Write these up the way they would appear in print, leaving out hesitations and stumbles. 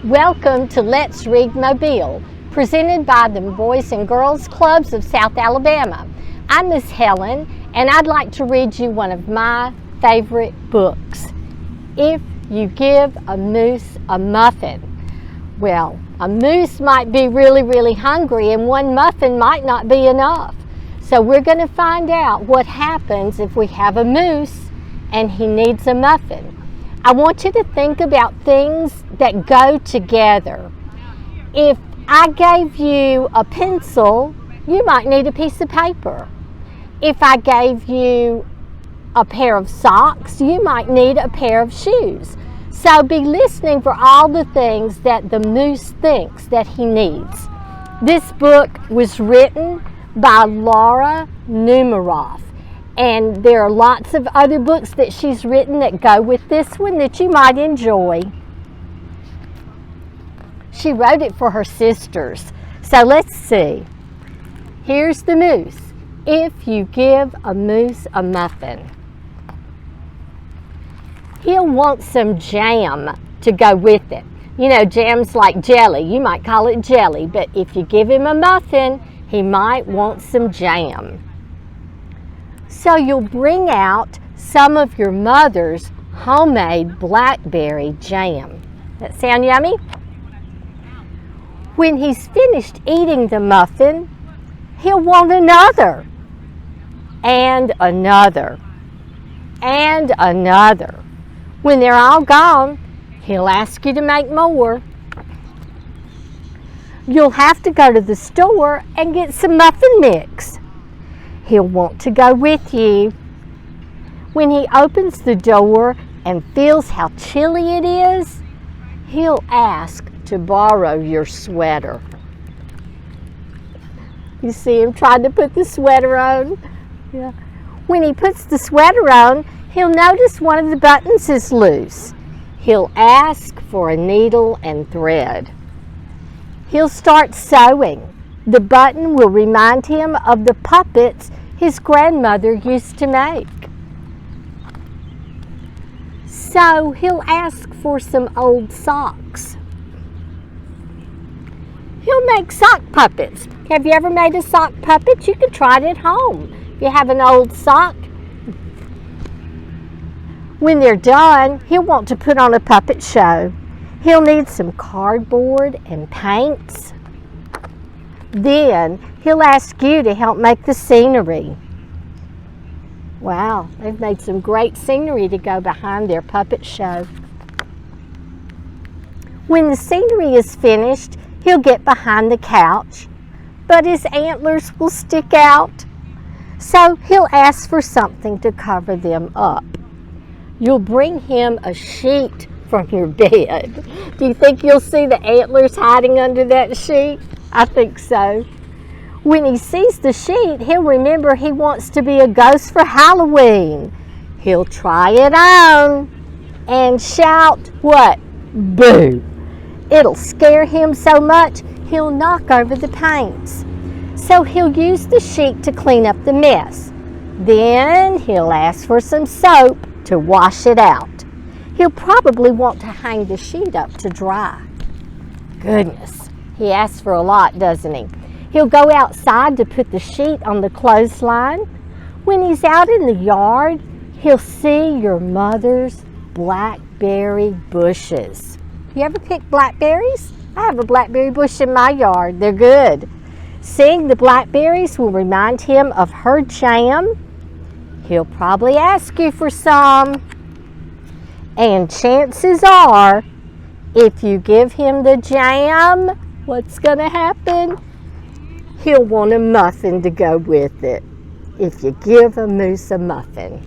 Welcome to Let's Read Mobile, presented by the Boys and Girls Clubs of South Alabama. I'm Miss Helen, and I'd like to read you one of my favorite books, If You Give a Moose a Muffin. Well, a moose might be really hungry, and one muffin might not be enough. So we're going to find out what happens if we have a moose and he needs a muffin. I want you to think about things that go together. If I gave you a pencil, you might need a piece of paper. If I gave you a pair of socks, you might need a pair of shoes. So be listening for all the things that the moose thinks that he needs. This book was written by Numeroff. And there are lots of other books that she's written that go with this one that you might enjoy. She wrote it for her sisters. So let's see. Here's the moose. If you give a moose a muffin, he'll want some jam to go with it. You know, jam's like jelly. You might call it jelly, but if you give him a muffin, he might want some jam. So you'll bring out some of your mother's homemade blackberry jam. That sound yummy? When he's finished eating the muffin, he'll want another, and another, and another. When they're all gone, he'll ask you to make more. You'll have to go to the store and get some muffin mix. He'll want to go with you. When he opens the door and feels how chilly it is, he'll ask to borrow your sweater. You see him trying to put the sweater on? Yeah. When he puts the sweater on, he'll notice one of the buttons is loose. He'll ask for a needle and thread. He'll start sewing. The button will remind him of the puppets his grandmother used to make. So he'll ask for some old socks. He'll make sock puppets. Have you ever made a sock puppet? You can try it at home. If you have an old sock, when they're done, he'll want to put on a puppet show. He'll need some cardboard and paints. Then he'll ask you to help make the scenery. Wow, they've made some great scenery to go behind their puppet show. When the scenery is finished, he'll get behind the couch, but his antlers will stick out. So he'll ask for something to cover them up. You'll bring him a sheet from your bed. Do you think you'll see the antlers hiding under that sheet? I think so. When he sees the sheet, he'll remember he wants to be a ghost for Halloween. He'll try it on and shout, what? Boo! It'll scare him so much, he'll knock over the paints. So he'll use the sheet to clean up the mess. Then he'll ask for some soap to wash it out. He'll probably want to hang the sheet up to dry. Goodness, he asks for a lot, doesn't he? He'll go outside to put the sheet on the clothesline. When he's out in the yard, he'll see your mother's blackberry bushes. You ever pick blackberries? I have a blackberry bush in my yard. They're good. Seeing the blackberries will remind him of her jam. He'll probably ask you for some. And chances are, if you give him the jam, what's going to happen? He'll want a muffin to go with it. If you give a moose a muffin.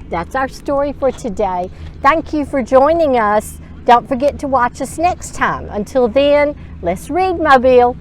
That's our story for today. Thank you for joining us. Don't forget to watch us next time. Until then, let's read, Mobile.